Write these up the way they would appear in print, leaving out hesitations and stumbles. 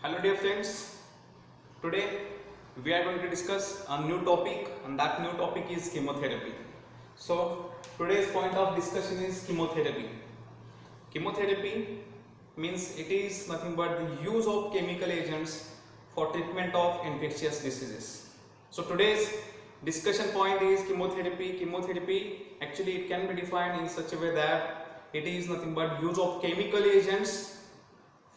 Hello dear friends, today we are going to discuss a new topic and that new topic is chemotherapy. So today's point of discussion is chemotherapy. Chemotherapy means it is nothing but the use of chemical agents for treatment of infectious diseases. So today's discussion point is chemotherapy. Chemotherapy actually it can be defined in such a way that it is nothing but use of chemical agents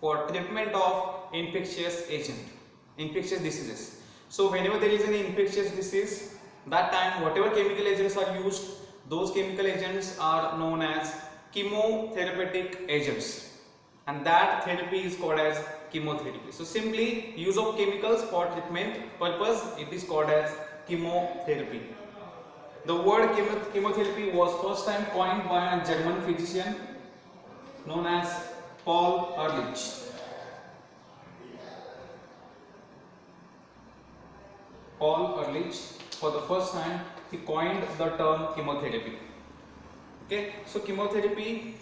for treatment of infectious diseases. So whenever there is an infectious disease, that time whatever chemical agents are used, those chemical agents are known as chemotherapeutic agents, and that therapy is called as chemotherapy. So simply use of chemicals for treatment purpose, it is called as chemotherapy. The word chemotherapy was first time coined by a German physician known as Paul Ehrlich. Paul Ehrlich, for the first time, he coined the term chemotherapy. Okay, so chemotherapy,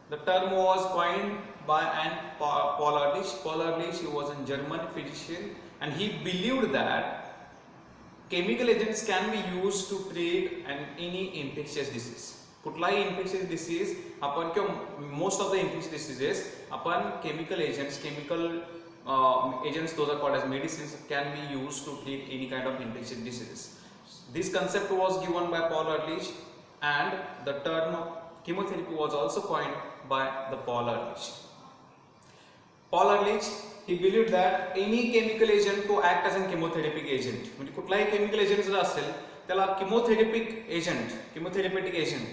the term was coined by Paul Ehrlich. Paul Ehrlich, he was a German physician, and he believed that chemical agents can be used to treat any infectious disease. कुठलाही infectious disease आपण किंवा most of the infectious diseases आपण chemical agents those are called as medicines can be used to treat any kind of infectious diseases. This concept was given by Paul Ehrlich, and the term chemotherapy was also coined by the Paul Ehrlich. Paul Ehrlich, he believed that any chemical agent to act as a chemotherapeutic agent, म्हणजे कुठलाही chemical agent जर असेल त्याला chemotherapeutic agent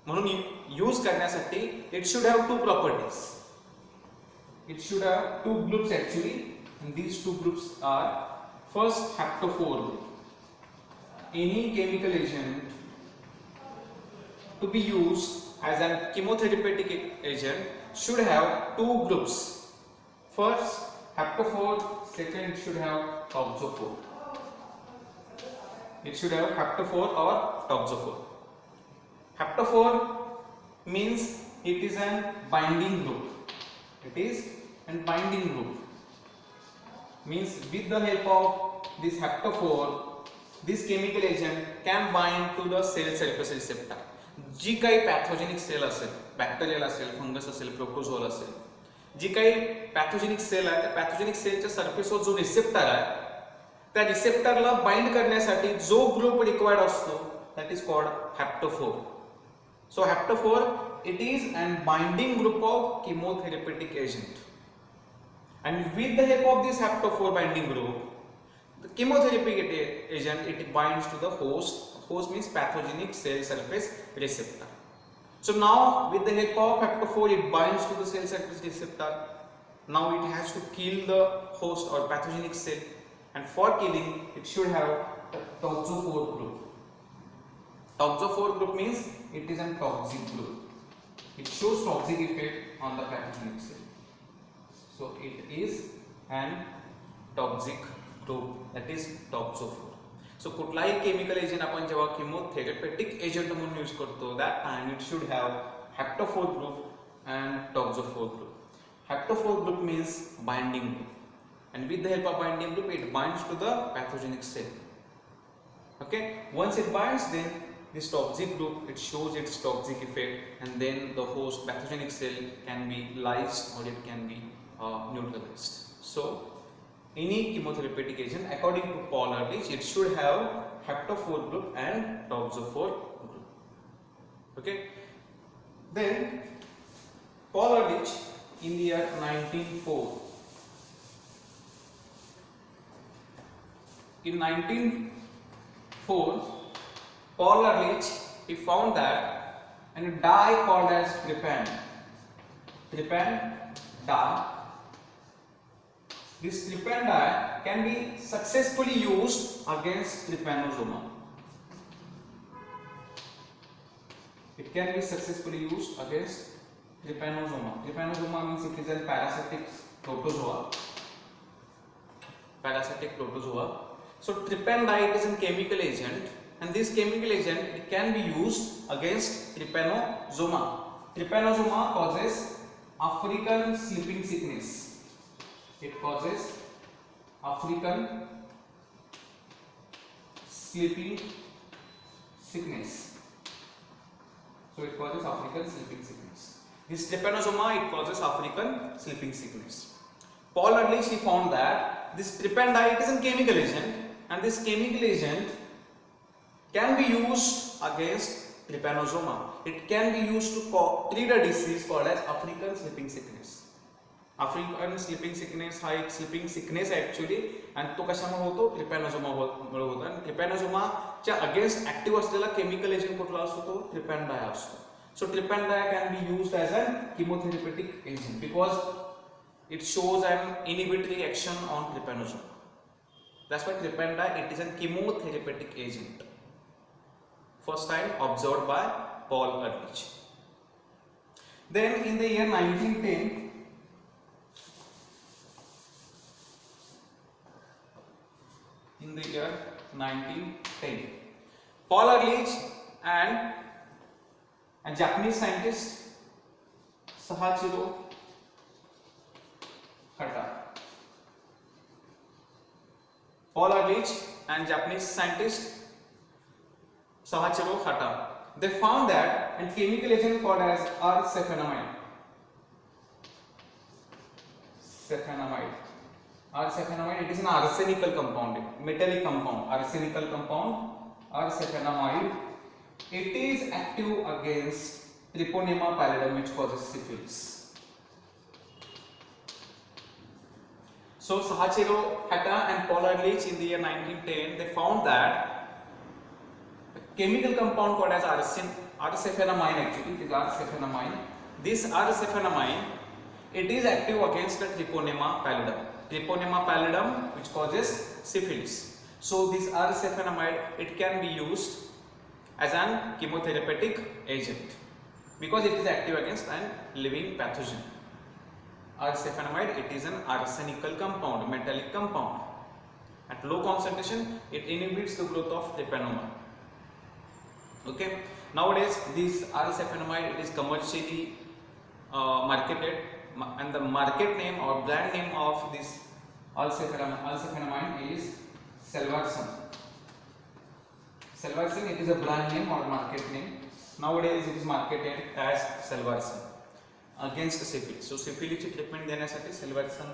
म्हणून use करण्यासाठी it should have two properties. It should have two groups actually, and these two groups are first haptophore group. Any chemical agent to be used as a chemotherapeutic agent should have two groups. First haptophore, second it should have toxophore. It should have haptophore or toxophore. Haptophore means it is a binding group. It is a binding group. Means with the help of this haptophore, this chemical agent can bind to the cell surface receptor. जी काही pathogenic cell असेल, bacterial असेल, fungus असेल, प्रोटोझोल असेल, जी काही pathogenic cell आहे त्या pathogenic सेलच्या सरफेसवर जो रिसेप्टर आहे त्या रिसेप्टरला बाइंड करण्यासाठी जो ग्रुप रिक्वायर्ड असतो that is called haptophore. So haptophore, it is a binding group of chemotherapeutic agent, and with the help of this haptophore binding group, the chemotherapeutic agent it binds to the host. Host means pathogenic cell surface receptor. So now with the help of haptophore it binds to the cell surface receptor. Now it has to kill the host or pathogenic cell, and for killing it should have a toxophore group. Toxophore group means it is a toxic group. It shows toxic effect on the pathogenic cell. So it is an toxic group, that is toxophore. So कुठलाही chemical agent आपण जेव्हा chemotherapeutic agent म्हणून use करतो, that time it should have haptophore group and toxophore group. Haptophore group means binding group, and with the help of binding group it binds to the pathogenic cell. Okay, once it binds, then this toxic group it shows its toxic effect, and then the host pathogenic cell can be lysed or it can be neutralized. So any chemotherapeutic agent according to Paul Ehrlich it should have haptophore group and toxophore group. Okay, then Paul Ehrlich in the year 1904 Paul Ehrlich he found that a dye called as trypan dye. This trypan dye can be successfully used against trypanosoma. It can be successfully used against trypanosoma. Trypanosoma means it is a parasitic protozoa. So trypan dye it is a chemical agent, and this chemical agent it can be used against trypanosoma. Trypanosoma causes African sleeping sickness. It causes African sleeping sickness. So it causes African sleeping sickness. This trypanosoma, it causes African sleeping sickness. Paul Ehrlich, he found that this trypandi, it is a chemical agent, and this chemical agent can be used against trypanosoma. It can be used to treat a disease called as African sleeping sickness. African sleeping sickness हा एक sleeping sickness आहे actually, आणि तो कशामुळे होतो? trypanosoma मुळे होतो. आणि trypanosoma च्या अगेन्स्ट ऍक्टिव्ह असलेला केमिकल एजंट कुठला असतो? तो trypandi असतो. So trypandi can be used as a chemotherapeutic agent because it shows an inhibitory action on trypanosoma. That's why trypandi, it is a chemotherapeutic agent. First time observed by Paul Ehrlich. Then in the year 1910, Paul Ehrlich and a Japanese scientist Sahachiro Hata. Paul Ehrlich and Japanese scientist Sahachiro Hata, they found that a chemical agent called as R-cephenamide. R-cephenamide, it is an arsenical compound, metallic compound, arsenical compound, R-cephenamide. It is active against Treponema pallidum, which causes syphilis. So Sahachiro Hata and Paul Ehrlich in the year 1910, they found that a chemical compound called as R-cephenamide, actually it is R-cephenamide. This R-cephenamide, it is active against the Treponema pallidum. Treponema pallidum, which causes syphilis. So this R-cephenamide, it can be used as an chemotherapeutic agent because it is active against a living pathogen. R-cephenamide, it is an arsenical compound, metallic compound. At low concentration, it inhibits the growth of trypanoma. Okay. Nowadays, this R-cephenamide, it is commercially marketed, and the market name or brand name of this R-cephenamide is Selvarsen. Selvarsen, it is a brand name or market name. Nowadays, it is marketed as Selvarsen against syphilis. So syphilis ची treatment देण्यासाठी Selvarsen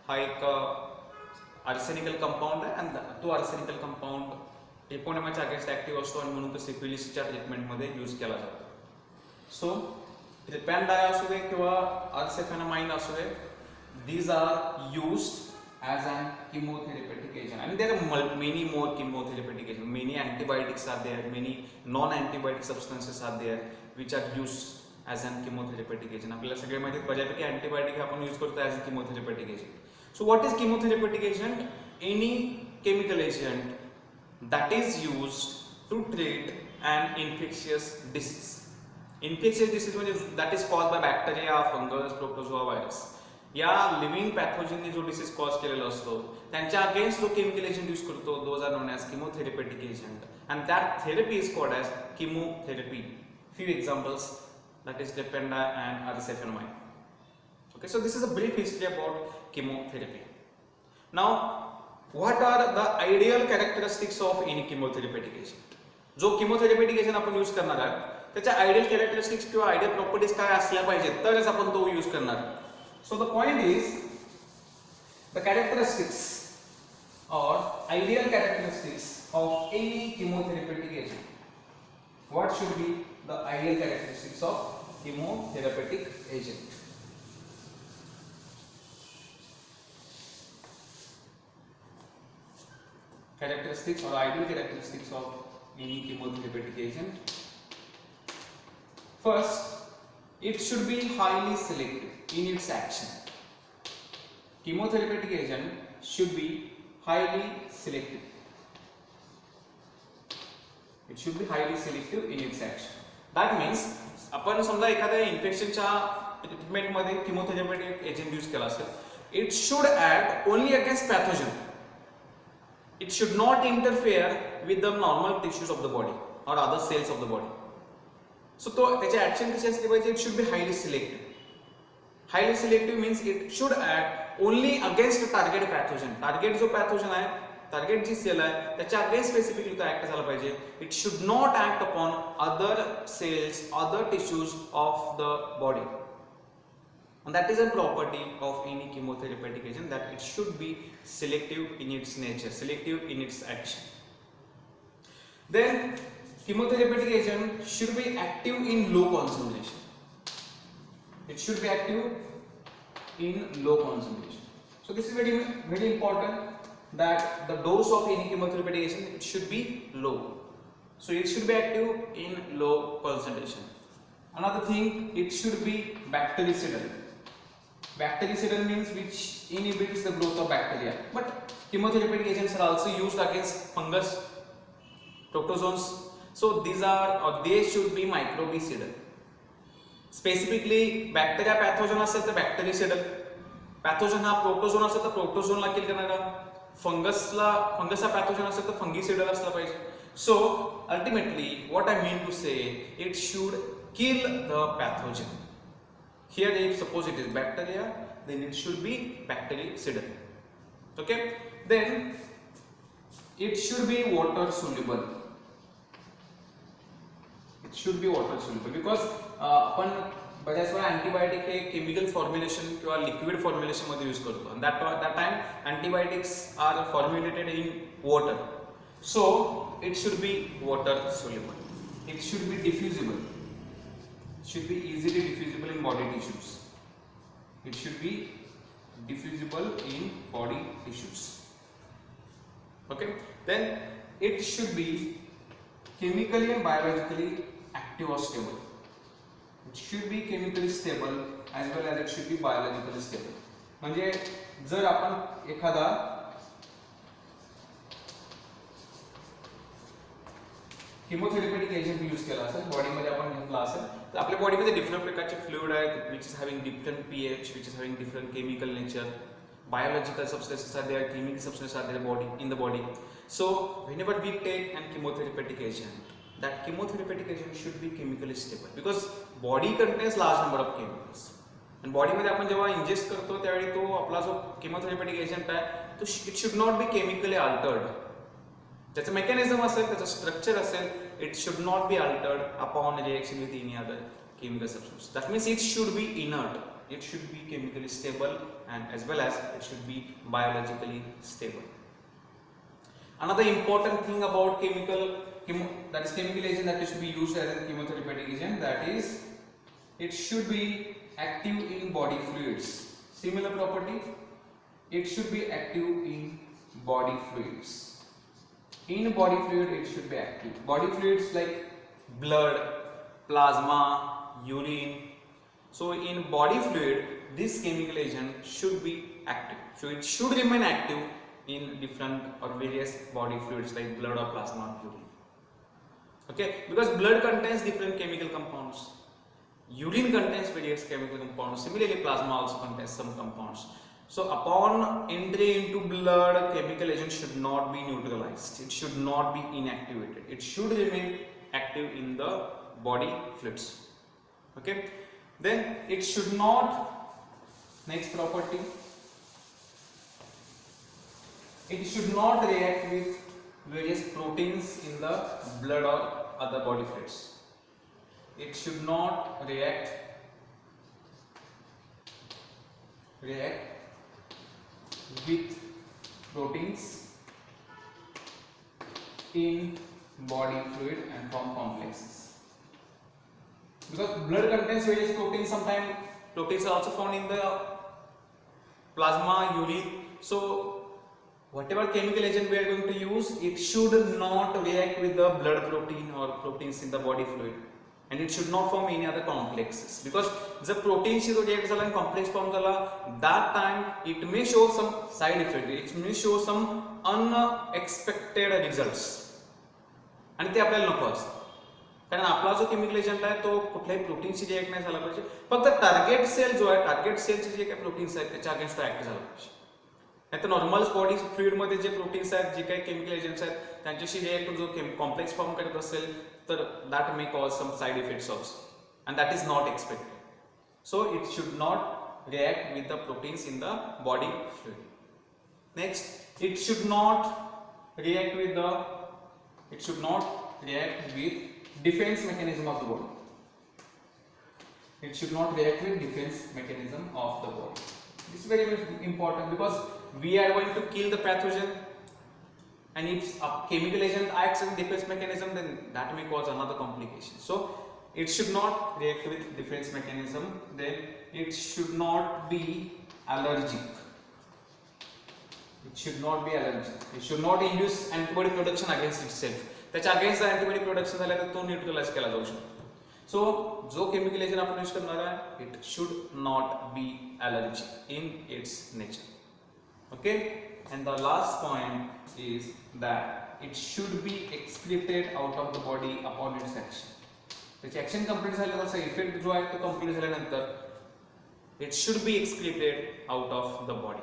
हा एक arsenical compound आहे, आणि तो arsenical compound ट्रिपोनेमाच्या against active असतो, आणि म्हणून तो सिफिलिसच्या ट्रीटमेंटमध्ये यूज केला जातो. सो ट्रिपॅन्डी असू दे किंवा R-cephenamide असू दे, these are used as an chemotherapeutic agent, and there are many more chemotherapeutic agents. Many antibiotics are there, many non-antibiotic substances are there which are used as an chemotherapeutic agent. आपल्याला सगळे माहिती आहे बऱ्यापैकी antibiotic आपण use करतो as a chemotherapeutic agent. So what is chemotherapeutic agent? Any chemical agent that is used to treat an infectious disease. Infectious disease म्हणजे that is caused by bacteria, fungus, protozoa, virus. या living पॅथोजनने जो disease cause केलेला असतो त्यांच्या against जो chemical agent use करतो, those are known as chemotherapeutic agent, and that therapy is called as chemotherapy. Few examples, that is trypandi and R-cephenamide. Okay, so this is a brief history about chemotherapy. Now, what are the ideal characteristics of any chemotherapeutic agent? जो chemotherapeutic agent आपण use करणार आहे त्याच्या ideal characteristics किंवा ideal properties काय असल्या पाहिजेत तरच आपण तो यूज करणार. So the point is, the characteristics or ideal characteristics of any chemotherapeutic agent. What should be the ideal characteristics of chemotherapeutic agent? Characteristics or ideal characteristics of any chemotherapeutic agent. First, it should be highly selective in its action. Chemotherapeutic agent should be highly selective. It should be highly selective in its action. That means आपण समजा एखाद्या इन्फेक्शनच्या treatment मध्ये chemotherapeutic agent use केला असेल, it should act only against pathogen. It should not interfere with the normal tissues of the body or other cells of the body. So तो त्याची action कशी असली पाहिजे? It should be highly selective. Highly selective means it should act only against the target pathogen. Target जो pathogen आहे, target जी cell आहे त्याच्या against specifically तो act झाला पाहिजे. It should not act upon other cells, other tissues of the body. And that is a property of any chemotherapeutic agent, that it should be selective in its nature, selective in its action. Then chemotherapeutic agent should be active in low concentration. It should be active in low concentration. So this is very important, that the dose of any chemotherapeutic agent, it should be low. So it should be active in low concentration. Another thing, it should be bactericidal. Bactericidal means which inhibits the growth of bacteria. But chemotherapeutic agents are also used against fungus, protozoans. So these are, or they should be microbicidal. Specifically bacteria pathogen असेल तर bactericidal, pathogen हा protozoan असेल तर protozoan ला kill करणारा, fungus हा pathogen असेल तर fungicidal असला पाहिजे. So ultimately what I mean to say, it should kill the pathogen. Here if suppose it is bacteria, then it should be bactericidal. Okay, then it should be water soluble. It should be water soluble because आपण बऱ्याच वेळा antibiotic हे chemical formulation किंवा liquid formulation मध्ये use करतो. and that time antibiotics are formulated in water. So it should be water soluble. It should be diffusible. It should be easily diffusible in body tissues. It should be diffusible in body tissues. Okay, then it should be chemically and biologically active or stable. It should be chemically stable as well as it should be biologically stable. म्हणजे जर आपण एखादा केमोथेरप्युटिक agent use केला असेल, बॉडीमध्ये आपण घेतला असेल, तर आपल्या बॉडीमध्ये डिफरंट प्रकारचे फ्लुइड आहेत which is having different pH, which is having different chemical nature, biological substances are there, chemical substances are there in the body. So whenever we take an chemotherapeutic agent, that chemotherapeutic agent should be chemically stable because body contains large number of chemicals. आणि बॉडीमध्ये आपण जेव्हा ingest करतो त्यावेळी तो आपला जो केमोथेरप्युटिक agent आहे तो it should not be chemically Altered. त्याचं मेकॅनिझम असेल, त्याचं स्ट्रक्चर असेल, it should not be altered upon reaction with any other chemical substance. That means it should be inert, it should be chemically stable, and as well as it should be biologically stable. Another important thing about chemical agent that should be used as a chemotherapeutic agent, that is it should be active in body fluids. Similar property, it should be active in body fluids. In body fluid it should be active. Body fluids like blood, plasma, urine. So in body fluid this chemical agent should be active. So it should remain active in different or various body fluids like blood or plasma or urine. Okay, because blood contains different chemical compounds, urine contains various chemical compounds, similarly plasma also contains some compounds. So upon entry into blood, chemical agent should not be neutralized, it should not be inactivated, it should remain active in the body fluids. Okay, then it should not, next property, it should not react with various proteins in the blood or other body fluids. It should not react with proteins in body fluid and form complexes. Because blood contains various proteins, sometimes proteins are also found in the plasma, urine. So whatever chemical agent we are going to use, it should not react with the blood protein or proteins in the body fluid, and it should not form any other complexes. Because the protein she जो react झाला and complex form झाला, that time it may show some side effect, it may show some unexpected results, आणि ते आपल्याला नको असतं. कारण आपला जो केमिकल एजंट आहे तो कुठल्याही प्रोटीनशी रिएक्ट नाही झाला पाहिजे, फक्त टार्गेट सेल जो आहे, टार्गेट सेलचे जे काही प्रोटीन्स आहेत त्याच्या अगेन्स्ट ऍक्ट झाला पाहिजे. नाही तर नॉर्मल बॉडी फ्लुइड मध्ये जे प्रोटीन्स आहेत, जे काही केमिकल एजंट्स आहेत, त्यांच्याशी रिएक्ट जो कॉम्प्लेक्स फॉर्म करत असेल तर that may cause some side effects also, and that is not expected. So it should not react with the proteins in the body fluid. Next, it should not react with defense mechanism of the body. It should not react with defense mechanism of the body. This is very important because we are going to kill the pathogen, and if a chemical agent acts as a defense mechanism, then that may cause another complication. So it should not react with defense mechanism. Then it should not be allergic. It should not be allergic. It should not induce antibody production against itself. त्याच्या against antibody production झाला तर तो neutralise केला जाऊ शकतो. So जो chemical agent आपण use करणार आहे, it should not be allergic in its nature. Okay, and the last point is that it should be excreted out of the body upon its action. त्याची action complete झाल्यावर त्याचा effect जो आहे तो complete झाल्यानंतर it should be excreted out of the body.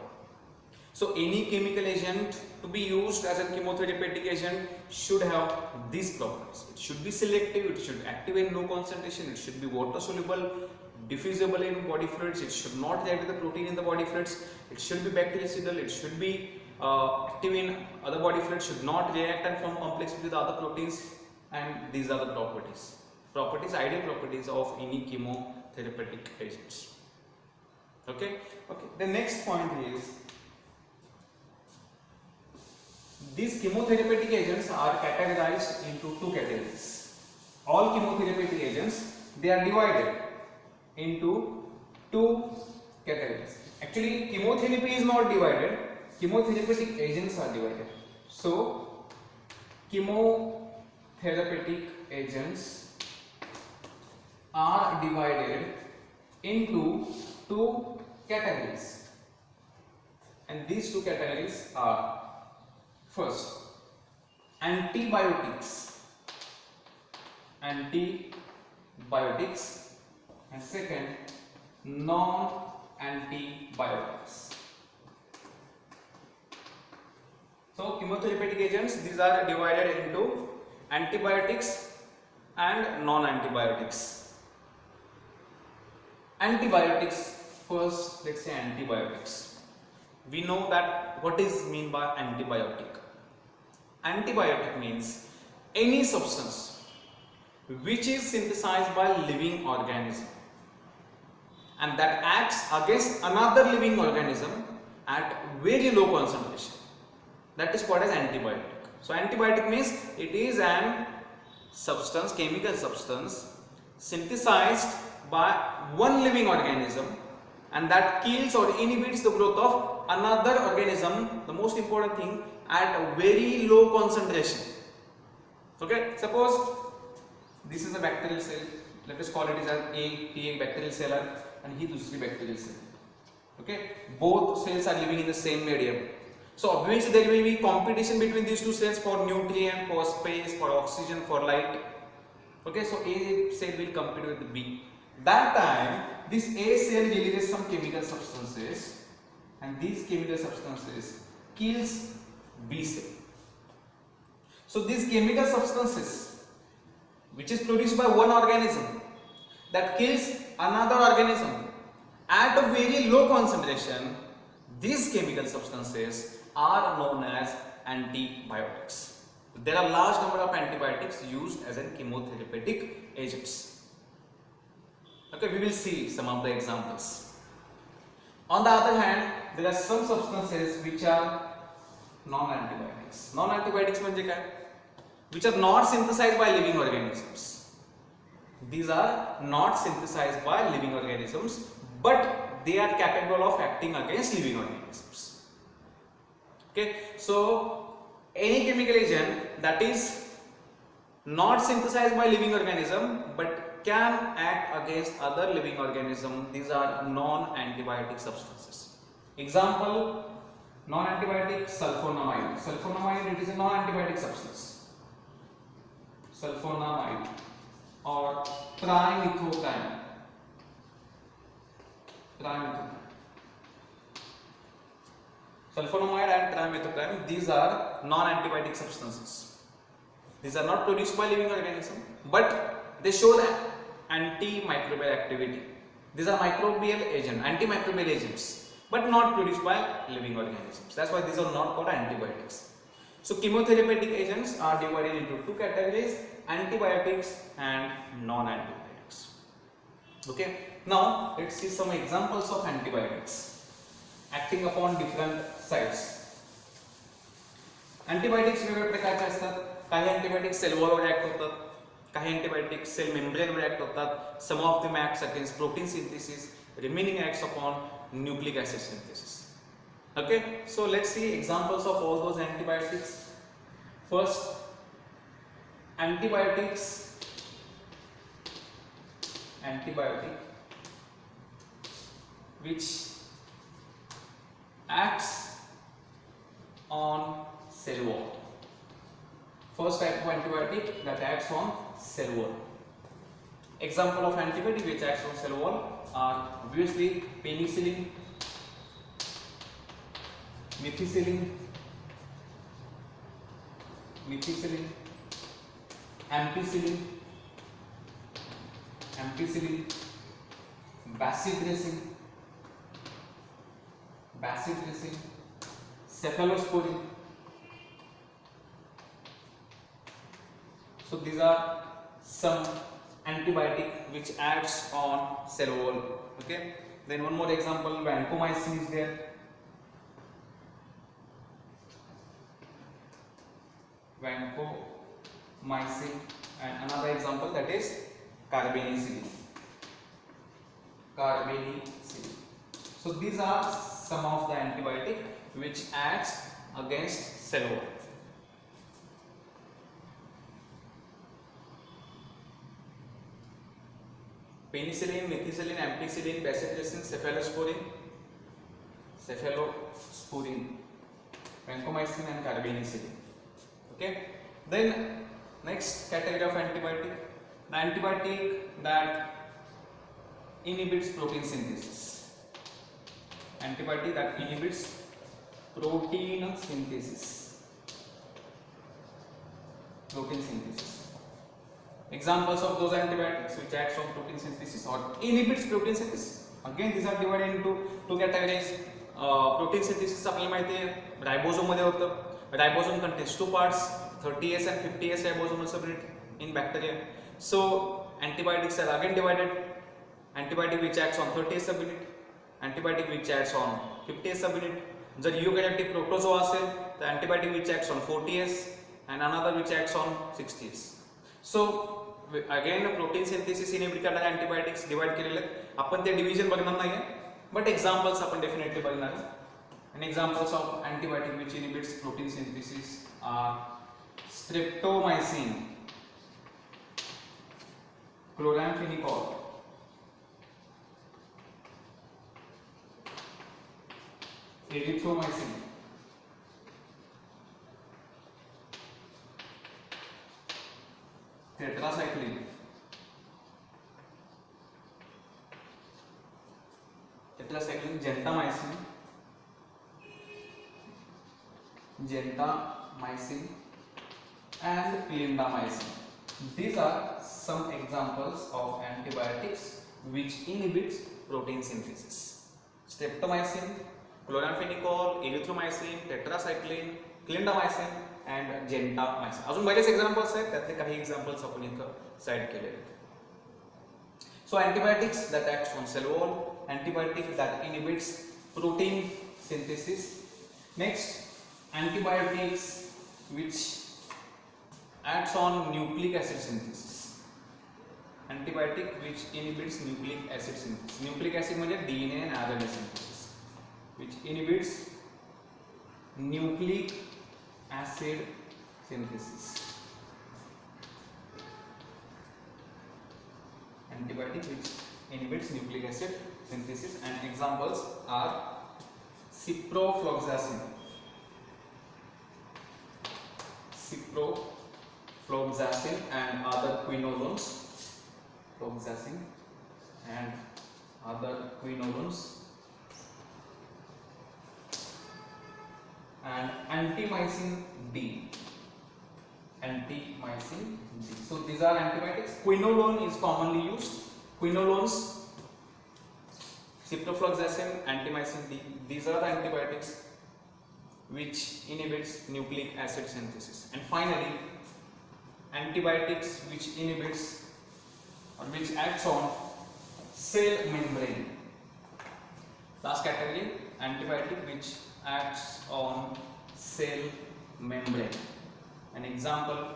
So any chemical agent to be used as a chemotherapeutic agent should have these properties. It should be selective, it should activate low concentration, it should be water soluble, diffusible in body fluids, it should not react with the protein in the body fluids, it should be bactericidal, it should be active in other body fluids, should not react and form complex with other proteins, and these are the ideal properties of any chemotherapeutic agents. Okay. The next point is, these chemotherapeutic agents are categorized into two categories. All chemotherapeutic agents, they are divided into two categories. Actually, chemotherapy is not divided. Chemotherapeutic agents are divided. So, chemotherapeutic agents are divided into two categories, and these two categories are: first, antibiotics, and second, non-antibiotics. So chemotherapeutic agents, these are divided into antibiotics and non-antibiotics. Antibiotics, first let's say antibiotics. We know that what is mean by antibiotic. Antibiotic means any substance which is synthesized by living organism and that acts against another living organism at very low concentration. That is called as antibiotic. So antibiotic means it is an substance, chemical substance synthesized by one living organism and that kills or inhibits the growth of another organism, the most important thing, at a very low concentration. Okay, suppose this is a bacterial cell, let us call it as a bacterial cell and he दूसरी bacterial cell. Okay, both cells are living in the same medium. So obviously there will be competition between these two cells for nutrient, for space, for oxygen, for light. Okay, so A cell will compete with the B. That time this A cell releases some chemical substances and these chemical substances kills B cell. So these chemical substances which is produced by one organism that kills another organism at a very low concentration, these chemical substances are known as antibiotics. There are large number of antibiotics used as a chemotherapeutic agents. Okay, we will see some of the examples. On the other hand, there are some substances which are non-antibiotics. Non-antibiotics म्हणजे काय? Which are not synthesized by living organisms. These are not synthesized by living organisms, but they are capable of acting against living organisms. Okay, so any chemical agent that is not synthesized by living organism but can act against other living organism, these are non-antibiotic substances. Example, non-antibiotic sulfonamide. Sulfonamide, it is a non-antibiotic substance. Sulfonamide or trimethoprim. Sulfonamide and trimethoprim, these are non-antibiotic substances. These are not produced by living organism, but they show that antimicrobial activity. These are microbial agent, antimicrobial agents, but not produced by living organisms. That's why these are not called antibiotics. So chemotherapeutic agents are divided into two categories: antibiotics and non-antibiotics. Okay. Now let's see some examples of antibiotics acting upon different sites. Antibiotics वेगवेगळ्या प्रकारचे असतात. काही antibiotics cell wall वर act होतात, काही antibiotics cell membrane वर act होतात. Some of them acts against protein synthesis, remaining acts upon nucleic acid synthesis. Okay, so let's see examples of all those antibiotics. First, antibiotic which acts on cell wall. First type of antibiotic that acts on cell wall. Example of antibiotic which acts on cell wall are obviously penicillin, methicillin, ampicillin, bacitracin, cephalosporin. So these are some antibiotic which acts on cell wall. Okay. Then one more example, vancomycin is there. Vancomycin, and another example that is carbapenicillin. So these are some of the antibiotic which acts against cell wall. Penicillin, methicillin, ampicillin, bacitracin, cephalosporin, vancomycin and carbapenicillin. Okay. Then next category of antibiotic, the antibiotic that inhibits protein synthesis. Antibiotic that inhibits protein synthesis. Examples of those antibiotics which acts on protein synthesis or inhibits protein synthesis. Again, these are divided into two categories. Protein synthesis आपल्याला माहिती आहे ribosome मध्ये होतं. Ribosome contains two parts, 30S and 50S ribosomal subunit in bacteria. So antibiotics are again divided: antibiotic which acts on 30S subunit, antibiotic which acts on 50S subunit. जर eukaryotic protozoa असेल तर antibiotic which acts on 40S and another which acts on 60S. So again protein synthesis inhibit करणारे antibiotics divide केलेले आहेत. आपण ते division बघणार नाहीये, but examples आपण definitely बघणार आहे. And examples of antibiotic which inhibits protein synthesis are streptomycin, chloramphenicol, erythromycin, tetracycline, gentamicin and clindamycin. These are some examples of antibiotics which inhibits protein synthesis. Streptomycin, chloramphenicol, erythromycin, tetracycline, clindamycin and gentamicin. अजून बरेच examples आहेत, त्यातले काही examples आपण इथं side केलेले आहेत. So antibiotics that acts on cell wall, antibiotic that inhibits protein synthesis. Next, antibiotics which acts on nucleic acid synthesis. Antibiotic which inhibits nucleic acid synthesis. Nucleic acid म्हणजे DNA and RNA synthesis, which inhibits nucleic acid synthesis. Antibiotic which inhibits nucleic acid synthesis, and examples are ciprofloxacin, and other quinolones, and antimycin D. So these are antibiotics. Quinolone is commonly used. Quinolones ciprofloxacin, antimycin D. These are the antibiotics which inhibits nucleic acid synthesis. And finally, antibiotics which inhibits or which acts on cell membrane. Last category, antibiotic which acts on cell membrane. An example,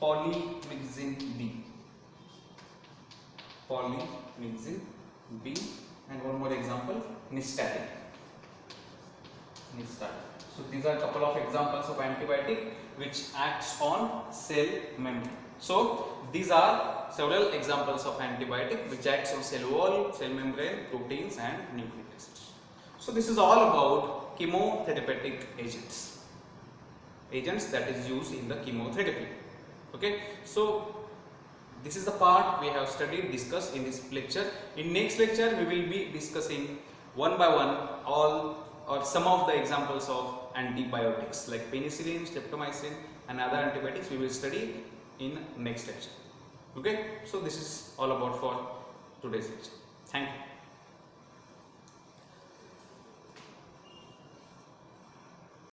polymyxin B. Polymyxin B, and one more example, nystatin. So these are a couple of examples of antibiotic which acts on cell membrane. So these are several examples of antibiotic which acts on cell wall, cell membrane, proteins and nucleic acids. So this is all about chemotherapeutic agents that is used in the chemotherapy. Okay, so this is the part we have discussed in this lecture. In next lecture we will be discussing one by one all or some of the examples of antibiotics like penicillin, streptomycin and other antibiotics we will study in next lecture. Okay, so this is all about for today's lecture. Thank you.